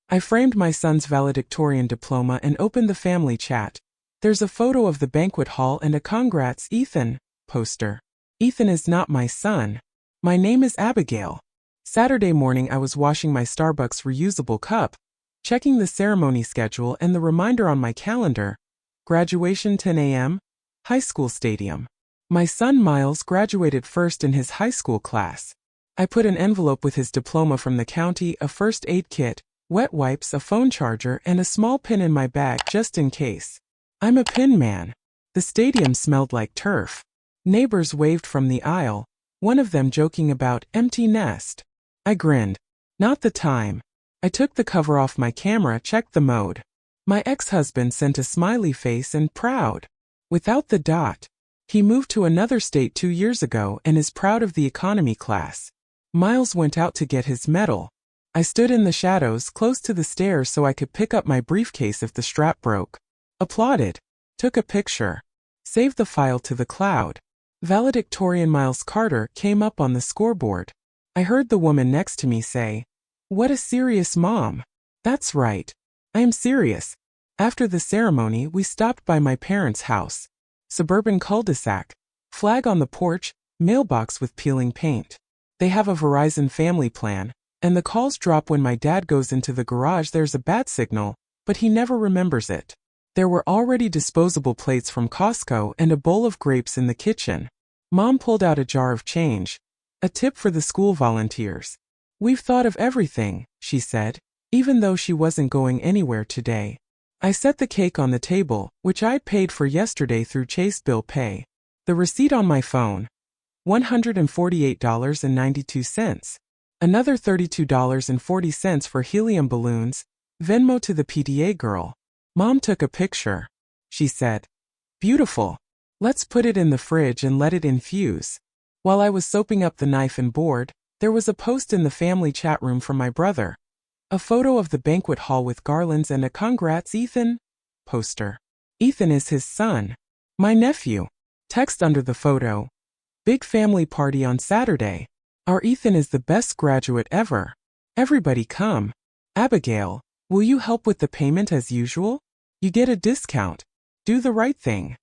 I framed my son's valedictorian diploma and opened the family chat. There's a photo of the banquet hall and a "Congrats, Ethan" poster. Ethan is not my son. My name is Abigail. Saturday morning I was washing my Starbucks reusable cup, checking the ceremony schedule and the reminder on my calendar. Graduation 10 a.m., high school stadium. My son Miles graduated first in his high school class. I put an envelope with his diploma from the county, a first aid kit, wet wipes, a phone charger, and a small pin in my bag just in case. I'm a pin man. The stadium smelled like turf. Neighbors waved from the aisle, one of them joking about empty nest. I grinned. Not the time. I took the cover off my camera, checked the mode. My ex-husband sent a smiley face and proud. Without the dot. He moved to another state 2 years ago and is proud of the economy class. Miles went out to get his medal. I stood in the shadows close to the stairs so I could pick up my briefcase if the strap broke. Applauded. Took a picture. Saved the file to the cloud. Valedictorian Miles Carter came up on the scoreboard. I heard the woman next to me say, "What a serious mom." That's right. I am serious. After the ceremony, we stopped by my parents' house. Suburban cul-de-sac. Flag on the porch, mailbox with peeling paint. They have a Verizon family plan, and the calls drop when my dad goes into the garage. There's a bad signal, but he never remembers it. There were already disposable plates from Costco and a bowl of grapes in the kitchen. Mom pulled out a jar of change. A tip for the school volunteers. "We've thought of everything," she said, even though she wasn't going anywhere today. I set the cake on the table, which I'd paid for yesterday through Chase Bill Pay. The receipt on my phone. $148.92. Another $32.40 for helium balloons. Venmo to the PTA girl. Mom took a picture. She said, "Beautiful. Let's put it in the fridge and let it infuse." While I was soaping up the knife and board, there was a post in the family chat room from my brother. A photo of the banquet hall with garlands and a "Congrats, Ethan" poster. Ethan is his son. My nephew. Text under the photo. Big family party on Saturday. Our Ethan is the best graduate ever. Everybody come. Abigail, will you help with the payment as usual? You get a discount. Do the right thing.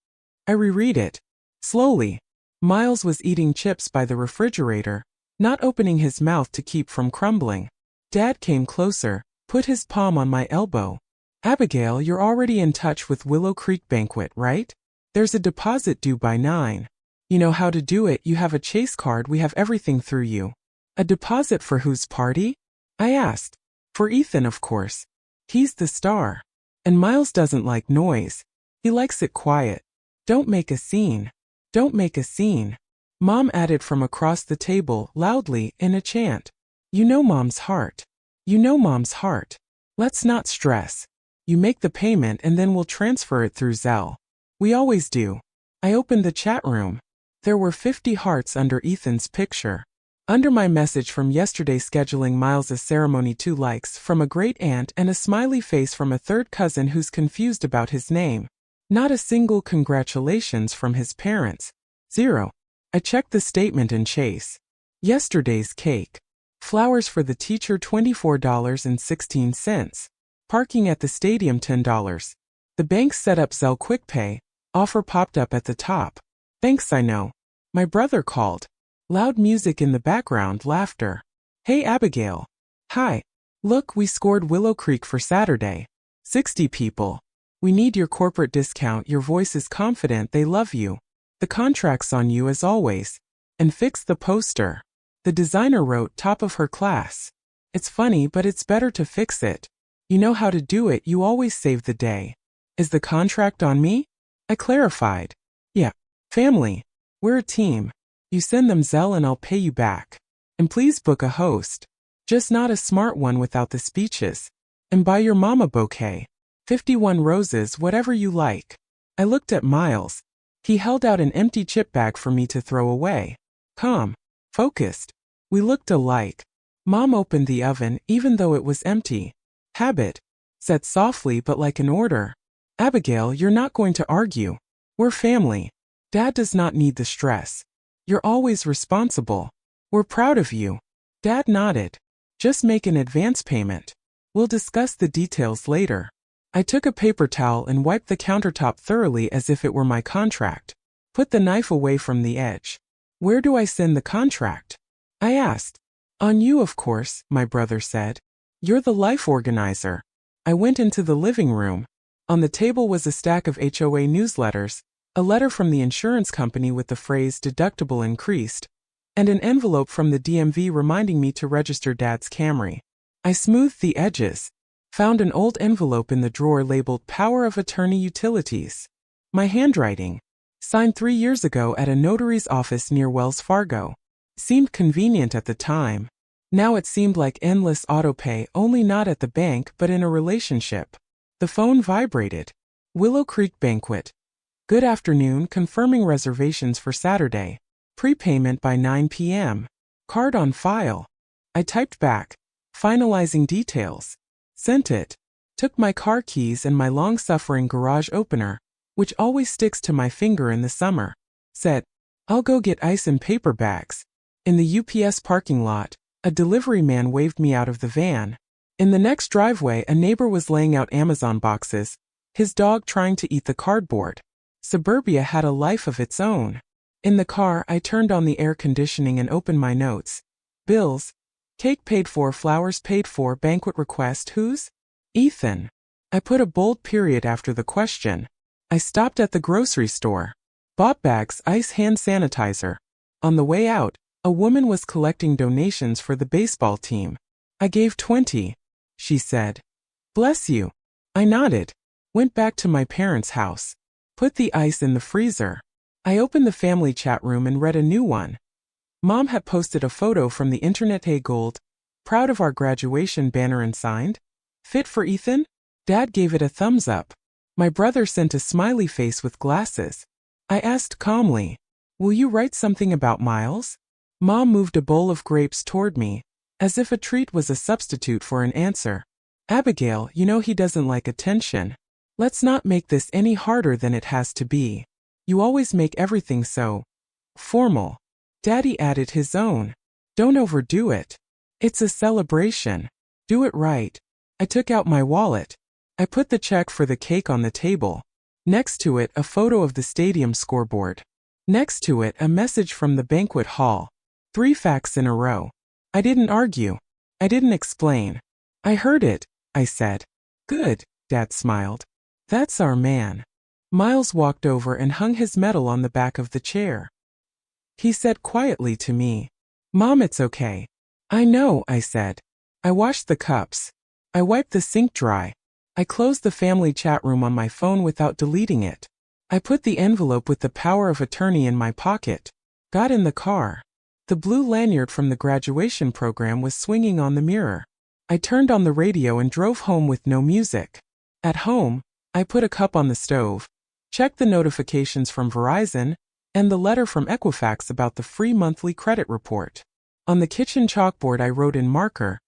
I reread it. Slowly. Miles was eating chips by the refrigerator, not opening his mouth to keep from crumbling. Dad came closer, put his palm on my elbow. "Abigail, you're already in touch with Willow Creek Banquet, right? There's a deposit due by 9. You know how to do it. You have a Chase card. We have everything through you." "A deposit for whose party?" I asked. "For Ethan, of course. He's the star. And Miles doesn't like noise. He likes it quiet. Don't make a scene. Don't make a scene." Mom added from across the table, loudly, in a chant. "You know Mom's heart. You know Mom's heart. Let's not stress. You make the payment and then we'll transfer it through Zelle. We always do." I opened the chat room. There were 50 hearts under Ethan's picture. Under my message from yesterday scheduling Miles' ceremony, 2 likes from a great aunt and a smiley face from a third cousin who's confused about his name. Not a single congratulations from his parents. 0. I checked the statement in Chase. Yesterday's cake. Flowers for the teacher $24.16. Parking at the stadium $10. The bank set up Zelle Quick Pay. Offer popped up at the top. Thanks, I know. My brother called. Loud music in the background, laughter. "Hey Abigail." "Hi. Look, we scored Willow Creek for Saturday. 60 people. We need your corporate discount. Your voice is confident. They love you. The contract's on you as always. And fix the poster. The designer wrote top of her class. It's funny, but it's better to fix it. You know how to do it. You always save the day. Is the contract on me?" I clarified. "Yeah. Family. We're a team. You send them Zelle and I'll pay you back. And please book a host. Just not a smart one without the speeches. And buy your mom a bouquet. 51 roses, whatever you like." I looked at Miles. He held out an empty chip bag for me to throw away. Calm. Focused. We looked alike. Mom opened the oven, even though it was empty. "Habit," said softly but like an order. "Abigail, you're not going to argue. We're family. Dad does not need the stress. You're always responsible. We're proud of you." Dad nodded. "Just make an advance payment." We'll discuss the details later. I took a paper towel and wiped the countertop thoroughly as if it were my contract. Put the knife away from the edge. Where do I send the contract? I asked. On you, of course, my brother said. You're the life organizer. I went into the living room. On the table was a stack of HOA newsletters, a letter from the insurance company with the phrase deductible increased, and an envelope from the DMV reminding me to register Dad's Camry. I smoothed the edges, found an old envelope in the drawer labeled Power of Attorney Utilities. My handwriting, signed 3 years ago at a notary's office near Wells Fargo, seemed convenient at the time. Now it seemed like endless autopay, only not at the bank but in a relationship. The phone vibrated. Willow Creek Banquet. Good afternoon, confirming reservations for Saturday. Prepayment by 9 p.m. Card on file. I typed back, finalizing details. Sent it. Took my car keys and my long-suffering garage opener, which always sticks to my finger in the summer. Said, I'll go get ice in paper bags. In the UPS parking lot, a delivery man waved me out of the van. In the next driveway, a neighbor was laying out Amazon boxes, his dog trying to eat the cardboard. Suburbia had a life of its own. In the car, I turned on the air conditioning and opened my notes. Bills. Cake paid for, flowers paid for, banquet request, whose? Ethan. I put a bold period after the question. I stopped at the grocery store. Bought bags, ice, hand sanitizer. On the way out, a woman was collecting donations for the baseball team. I gave 20. She said. Bless you. I nodded. Went back to my parents' house. Put the ice in the freezer. I opened the family chat room and read a new one. Mom had posted a photo from the internet. Hey Gold, proud of our graduation banner and signed. Fit for Ethan? Dad gave it a thumbs up. My brother sent a smiley face with glasses. I asked calmly, will you write something about Miles? Mom moved a bowl of grapes toward me, as if a treat was a substitute for an answer. Abigail, you know he doesn't like attention. Let's not make this any harder than it has to be. You always make everything so formal. Daddy added his own. Don't overdo it. It's a celebration. Do it right. I took out my wallet. I put the check for the cake on the table. Next to it, a photo of the stadium scoreboard. Next to it, a message from the banquet hall. 3 facts in a row. I didn't argue. I didn't explain. I heard it, I said. Good, Dad smiled. That's our man. Miles walked over and hung his medal on the back of the chair. He said quietly to me, Mom, it's okay. I know, I said. I washed the cups. I wiped the sink dry. I closed the family chat room on my phone without deleting it. I put the envelope with the power of attorney in my pocket. Got in the car. The blue lanyard from the graduation program was swinging on the mirror. I turned on the radio and drove home with no music. At home, I put a cup on the stove, checked the notifications from Verizon, and the letter from Equifax about the free monthly credit report. On the kitchen chalkboard I wrote in marker,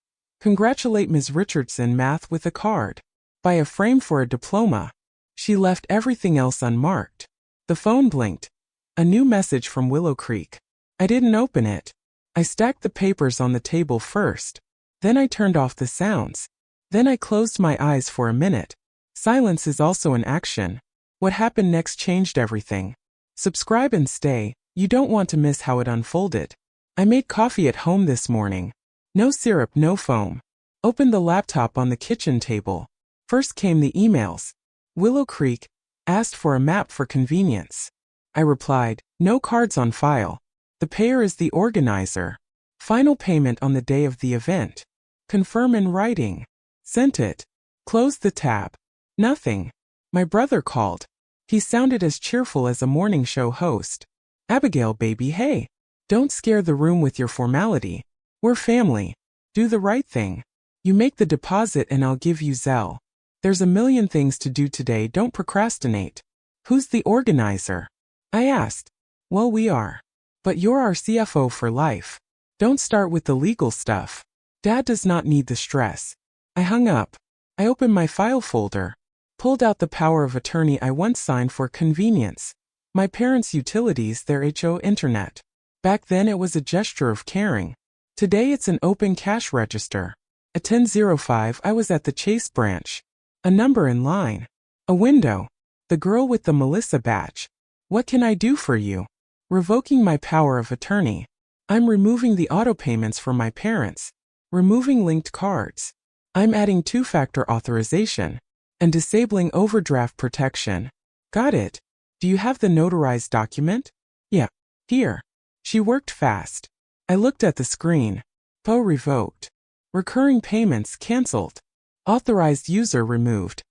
congratulate Ms. Richardson math with a card. Buy a frame for a diploma. She left everything else unmarked. The phone blinked. A new message from Willow Creek. I didn't open it. I stacked the papers on the table first. Then I turned off the sounds. Then I closed my eyes for a minute. Silence is also an action. What happened next changed everything. Subscribe and stay. You don't want to miss how it unfolded. I made coffee at home this morning. No syrup, no foam. Opened the laptop on the kitchen table. First came the emails. Willow Creek asked for a map for convenience. I replied, no cards on file. The payer is the organizer. Final payment on the day of the event. Confirm in writing. Sent it. Closed the tab. Nothing. My brother called. He sounded as cheerful as a morning show host. Abigail, baby, hey. Don't scare the room with your formality. We're family. Do the right thing. You make the deposit and I'll give you Zelle. There's a million things to do today, don't procrastinate. Who's the organizer? I asked. Well, we are. But you're our CFO for life. Don't start with the legal stuff. Dad does not need the stress. I hung up. I opened my file folder. Pulled out the power of attorney I once signed for convenience. My parents' utilities, their HO internet. Back then it was a gesture of caring. Today it's an open cash register. At 10:05 I was at the Chase branch. A number in line. A window. The girl with the Melissa badge. What can I do for you? Revoking my power of attorney. I'm removing the auto payments from my parents. Removing linked cards. I'm adding two-factor authorization. And disabling overdraft protection. Got it. Do you have the notarized document? Yeah. Here. She worked fast. I looked at the screen. PO revoked. Recurring payments canceled. Authorized user removed.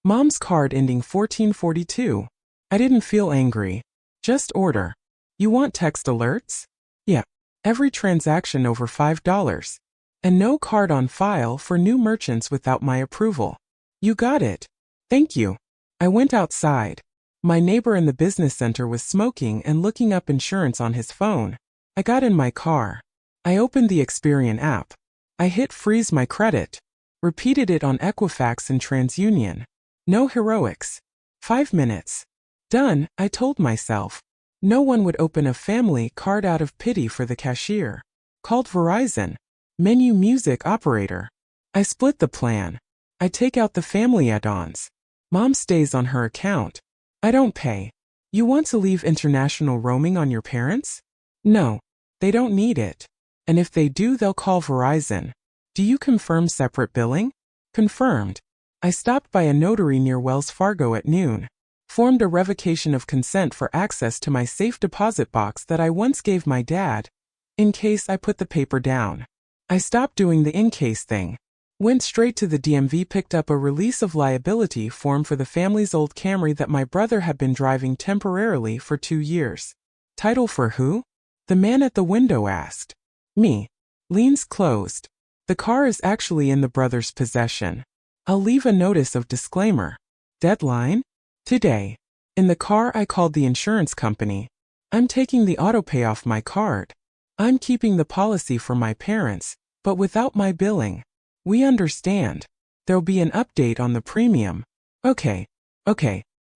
Mom's card ending 1442. I didn't feel angry. Just order. You want text alerts? Yeah. Every transaction over $5. And no card on file for new merchants without my approval. You got it. Thank you. I went outside. My neighbor in the business center was smoking and looking up insurance on his phone. I got in my car. I opened the Experian app. I hit freeze my credit. Repeated it on Equifax and TransUnion. No heroics. 5 minutes. Done, I told myself. No one would open a family card out of pity for the cashier. Called Verizon. Menu music operator. I split the plan. I take out the family add-ons. Mom stays on her account. I don't pay. You want to leave international roaming on your parents? No. They don't need it. And if they do, they'll call Verizon. Do you confirm separate billing? Confirmed. I stopped by a notary near Wells Fargo at noon. Formed a revocation of consent for access to my safe deposit box that I once gave my dad, in case I put the paper down. I stopped doing the in case thing. Went straight to the DMV, picked up a release of liability form for the family's old Camry that my brother had been driving temporarily for 2 years. Title for who? The man at the window asked. Me. Liens closed. The car is actually in the brother's possession. I'll leave a notice of disclaimer. Deadline? Today. In the car I called the insurance company. I'm taking the auto pay off my card. I'm keeping the policy for my parents, but without my billing. We understand. There'll be an update on the premium. Okay.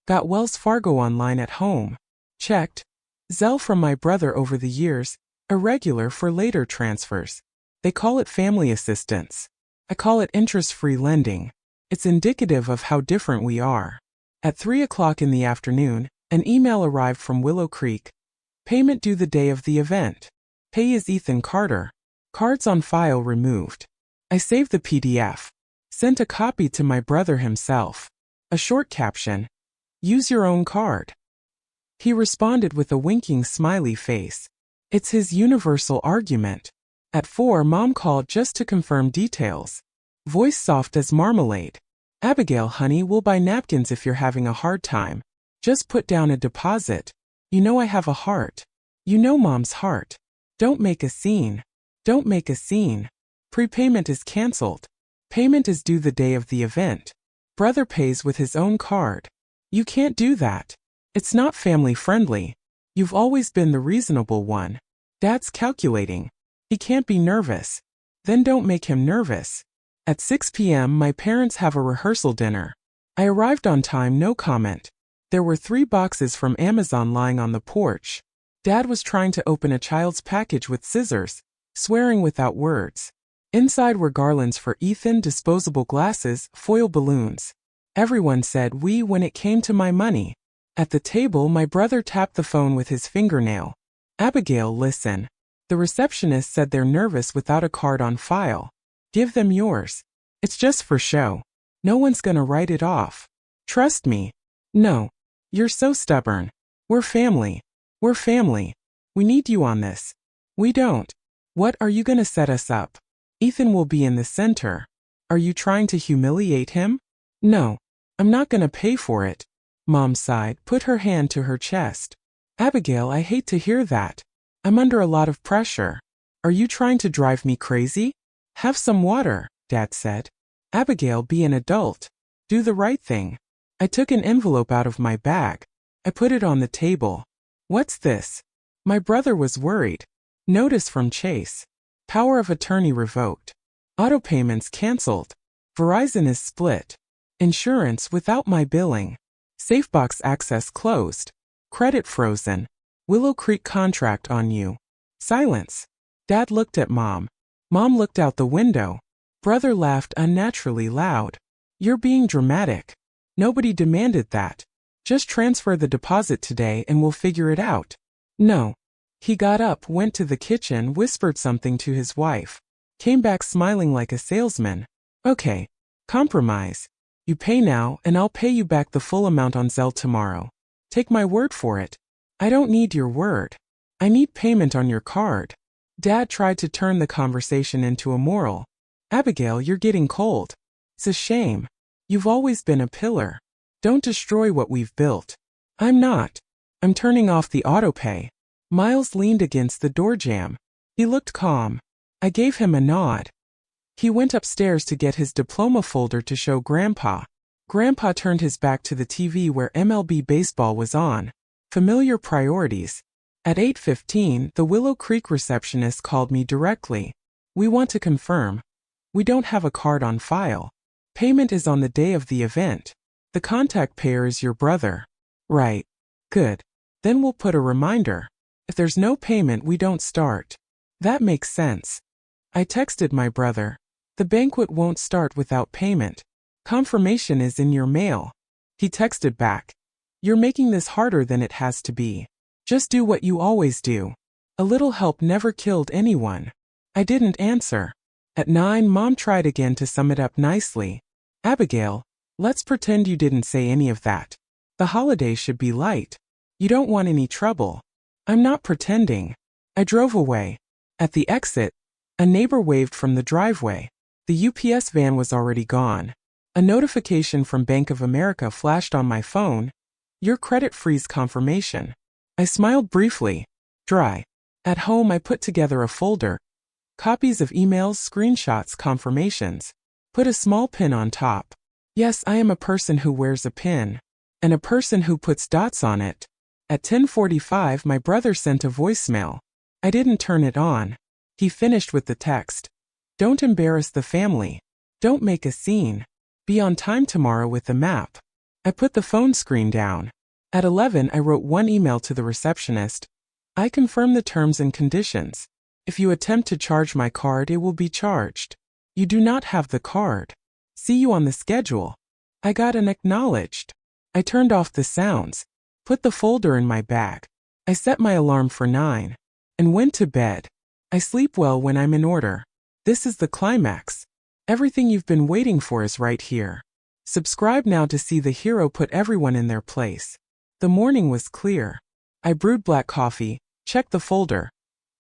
Got Wells Fargo online at home. Checked. Zelle from my brother over the years, irregular for later transfers. They call it family assistance. I call it interest-free lending. It's indicative of how different we are. At 3 o'clock in the afternoon, an email arrived from Willow Creek. Payment due the day of the event. Pay is Ethan Carter. Cards on file removed. I saved the PDF. Sent a copy to my brother himself. A short caption. Use your own card. He responded with a winking smiley face. It's his universal argument. At 4, Mom called just to confirm details. Voice soft as marmalade. Abigail, honey, we'll buy napkins if you're having a hard time. Just put down a deposit. You know I have a heart. You know Mom's heart. Don't make a scene. Don't make a scene. Prepayment is canceled. Payment is due the day of the event. Brother pays with his own card. You can't do that. It's not family friendly. You've always been the reasonable one. Dad's calculating. He can't be nervous. Then don't make him nervous. At 6 p.m. my parents have a rehearsal dinner. I arrived on time, no comment. There were 3 boxes from Amazon lying on the porch. Dad was trying to open a child's package with scissors, swearing without words. Inside were garlands for Ethan, disposable glasses, foil balloons. Everyone said we when it came to my money. At the table my brother tapped the phone with his fingernail. Abigail, listen. The receptionist said they're nervous without a card on file. Give them yours. It's just for show. No one's gonna write it off. Trust me. No. You're so stubborn. We're family. We're family. We need you on this. We don't. What are you gonna set us up? Ethan will be in the center. Are you trying to humiliate him? No. I'm not gonna pay for it. Mom sighed, put her hand to her chest. Abigail, I hate to hear that. I'm under a lot of pressure. Are you trying to drive me crazy? Have some water, Dad said. Abigail, be an adult. Do the right thing. I took an envelope out of my bag. I put it on the table. What's this? My brother was worried. Notice from Chase. Power of attorney revoked. Auto payments canceled. Verizon is split. Insurance without my billing. Safebox access closed. Credit frozen. Willow Creek contract on you. Silence. Dad looked at Mom. Mom looked out the window. Brother laughed unnaturally loud. You're being dramatic. Nobody demanded that. Just transfer the deposit today and we'll figure it out. No. He got up, went to the kitchen, whispered something to his wife. Came back smiling like a salesman. Okay. Compromise. You pay now and I'll pay you back the full amount on Zelle tomorrow. Take my word for it. I don't need your word. I need payment on your card. Dad tried to turn the conversation into a moral. Abigail, you're getting cold. It's a shame. You've always been a pillar. Don't destroy what we've built. I'm not. I'm turning off the autopay. Miles leaned against the door jamb. He looked calm. I gave him a nod. He went upstairs to get his diploma folder to show Grandpa. Grandpa turned his back to the TV where MLB baseball was on. Familiar priorities. At 8:15, the Willow Creek receptionist called me directly. We want to confirm. We don't have a card on file. Payment is on the day of the event. The contact payer is your brother. Right. Good. Then we'll put a reminder. If there's no payment, we don't start. That makes sense. I texted my brother. The banquet won't start without payment. Confirmation is in your mail. He texted back. You're making this harder than it has to be. Just do what you always do. A little help never killed anyone. I didn't answer. At 9, Mom tried again to sum it up nicely. Abigail, let's pretend you didn't say any of that. The holiday should be light. You don't want any trouble. I'm not pretending. I drove away. At the exit, a neighbor waved from the driveway. The UPS van was already gone. A notification from Bank of America flashed on my phone. Your credit freeze confirmation. I smiled briefly. Dry. At home, I put together a folder. Copies of emails, screenshots, confirmations. Put a small pin on top. Yes, I am a person who wears a pin. And a person who puts dots on it. At 10:45, my brother sent a voicemail. I didn't turn it on. He finished with the text. Don't embarrass the family. Don't make a scene. Be on time tomorrow with the map. I put the phone screen down. At 11, I wrote one email to the receptionist. I confirm the terms and conditions. If you attempt to charge my card, it will be charged. You do not have the card. See you on the schedule. I got an acknowledged. I turned off the sounds. Put the folder in my bag. I set my alarm for 9. And went to bed. I sleep well when I'm in order. This is the climax. Everything you've been waiting for is right here. Subscribe now to see the hero put everyone in their place. The morning was clear. I brewed black coffee, checked the folder.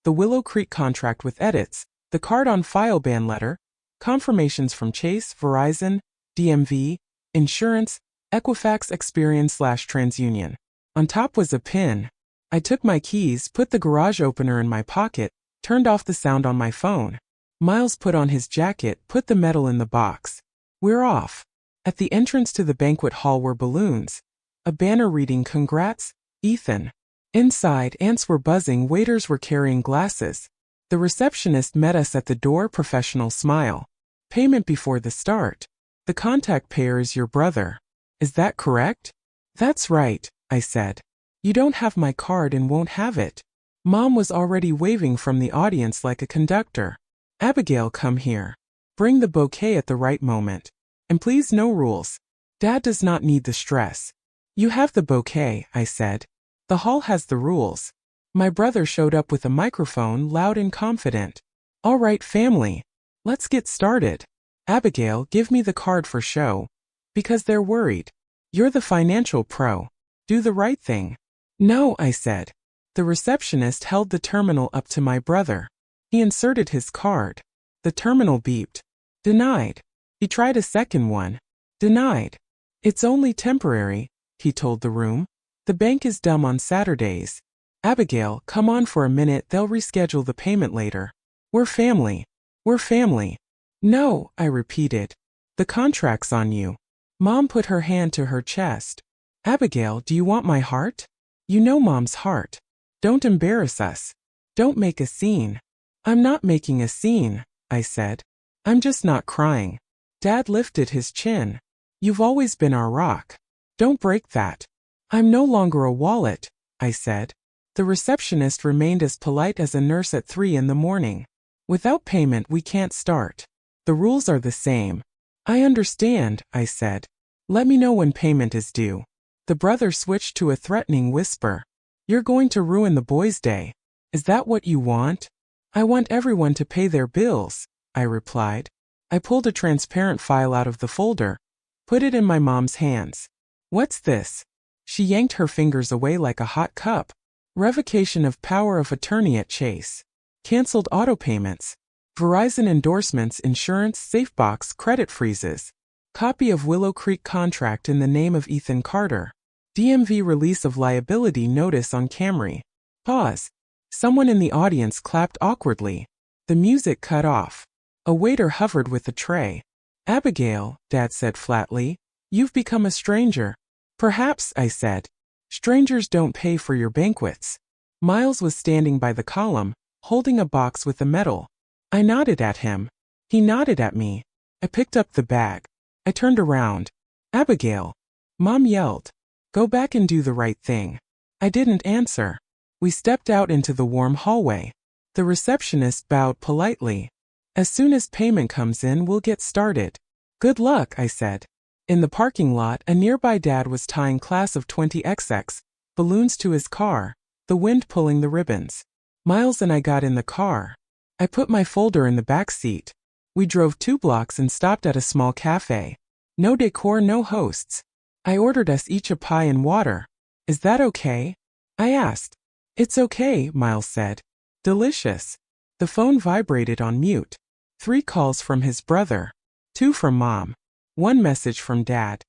The Willow Creek contract with edits, the card on file ban letter, confirmations from Chase, Verizon, DMV, Insurance, Equifax, Experian/TransUnion. On top was a pin. I took my keys, put the garage opener in my pocket, turned off the sound on my phone. Miles put on his jacket, put the medal in the box. We're off. At the entrance to the banquet hall were balloons. A banner reading, Congrats, Ethan. Inside, ants were buzzing, waiters were carrying glasses. The receptionist met us at the door, professional smile. Payment before the start. The contact payer is your brother. Is that correct? That's right, I said. You don't have my card and won't have it. Mom was already waving from the audience like a conductor. Abigail, come here. Bring the bouquet at the right moment. And please, no rules. Dad does not need the stress. You have the bouquet, I said. The hall has the rules. My brother showed up with a microphone, loud and confident. All right, family. Let's get started. Abigail, give me the card for show. Because they're worried. You're the financial pro. Do the right thing. No, I said. The receptionist held the terminal up to my brother. He inserted his card. The terminal beeped. Denied. He tried a second one. Denied. It's only temporary, he told the room. The bank is dumb on Saturdays. Abigail, come on for a minute, they'll reschedule the payment later. We're family. We're family. No, I repeated. The contract's on you. Mom put her hand to her chest. Abigail, do you want my heart? You know Mom's heart. Don't embarrass us. Don't make a scene. I'm not making a scene, I said. I'm just not crying. Dad lifted his chin. You've always been our rock. Don't break that. I'm no longer a wallet, I said. The receptionist remained as polite as a nurse at 3 in the morning. Without payment we can't start. The rules are the same. I understand, I said. Let me know when payment is due. The brother switched to a threatening whisper. You're going to ruin the boys' day. Is that what you want? I want everyone to pay their bills, I replied. I pulled a transparent file out of the folder, put it in my mom's hands. What's this? She yanked her fingers away like a hot cup. Revocation of power of attorney at Chase. Cancelled auto payments. Verizon endorsements, insurance, SafeBox, credit freezes. Copy of Willow Creek contract in the name of Ethan Carter. DMV release of liability notice on Camry. Pause. Someone in the audience clapped awkwardly. The music cut off. A waiter hovered with the tray. Abigail, Dad said flatly, you've become a stranger. Perhaps, I said. Strangers don't pay for your banquets. Miles was standing by the column, holding a box with a medal. I nodded at him. He nodded at me. I picked up the bag. I turned around. Abigail. Mom yelled. Go back and do the right thing. I didn't answer. We stepped out into the warm hallway. The receptionist bowed politely. As soon as payment comes in, we'll get started. Good luck, I said. In the parking lot, a nearby dad was tying class of 20XX balloons to his car, the wind pulling the ribbons. Miles and I got in the car. I put my folder in the back seat. We drove 2 blocks and stopped at a small cafe. No decor, no hosts. I ordered us each a pie and water. Is that okay? I asked. It's okay, Miles said. Delicious. The phone vibrated on mute. 3 calls from his brother. 2 from Mom. 1 message from Dad.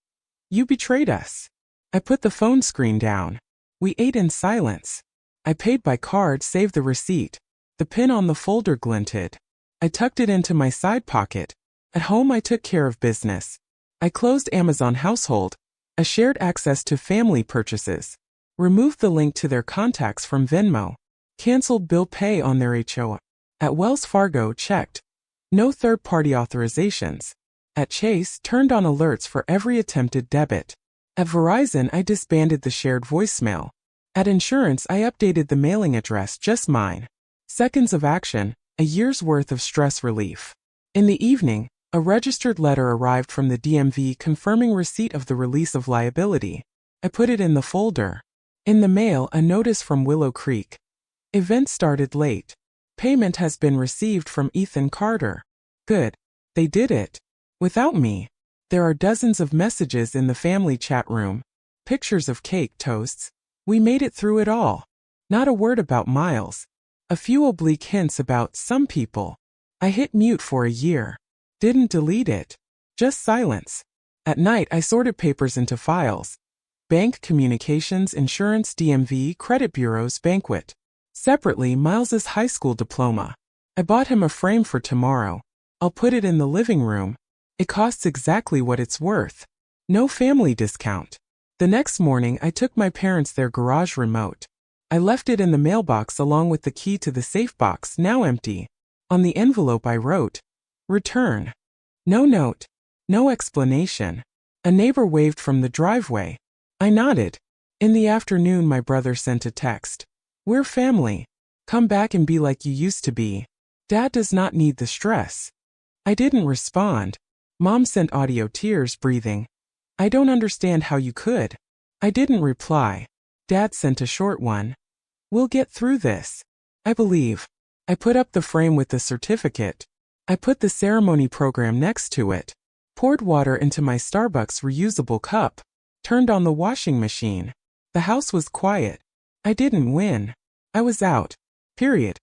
You betrayed us. I put the phone screen down. We ate in silence. I paid by card, saved the receipt. The pin on the folder glinted. I tucked it into my side pocket. At home I took care of business. I closed Amazon Household, a shared access to family purchases. Removed the link to their contacts from Venmo. Canceled bill pay on their HOA. At Wells Fargo, checked. No third-party authorizations. At Chase, turned on alerts for every attempted debit. At Verizon, I disbanded the shared voicemail. At insurance, I updated the mailing address, just mine. Seconds of action, a year's worth of stress relief. In the evening, a registered letter arrived from the DMV confirming receipt of the release of liability. I put it in the folder. In the mail, a notice from Willow Creek. Event started late. Payment has been received from Ethan Carter. Good. They did it. Without me. There are dozens of messages in the family chat room. Pictures of cake, toasts. We made it through it all. Not a word about Miles. A few oblique hints about some people. I hit mute for a year. Didn't delete it. Just silence. At night, I sorted papers into files. Bank, communications, insurance, DMV, credit bureaus, banquet. Separately, Miles's high school diploma. I bought him a frame for tomorrow. I'll put it in the living room. It costs exactly what it's worth. No family discount. The next morning, I took my parents their garage remote. I left it in the mailbox along with the key to the safe box, now empty. On the envelope I wrote, Return. No note. No explanation. A neighbor waved from the driveway. I nodded. In the afternoon, my brother sent a text. We're family. Come back and be like you used to be. Dad does not need the stress. I didn't respond. Mom sent audio, tears, breathing. I don't understand how you could. I didn't reply. Dad sent a short one. We'll get through this. I believe. I put up the frame with the certificate. I put the ceremony program next to it. Poured water into my Starbucks reusable cup. Turned on the washing machine. The house was quiet. I didn't win. I was out. Period.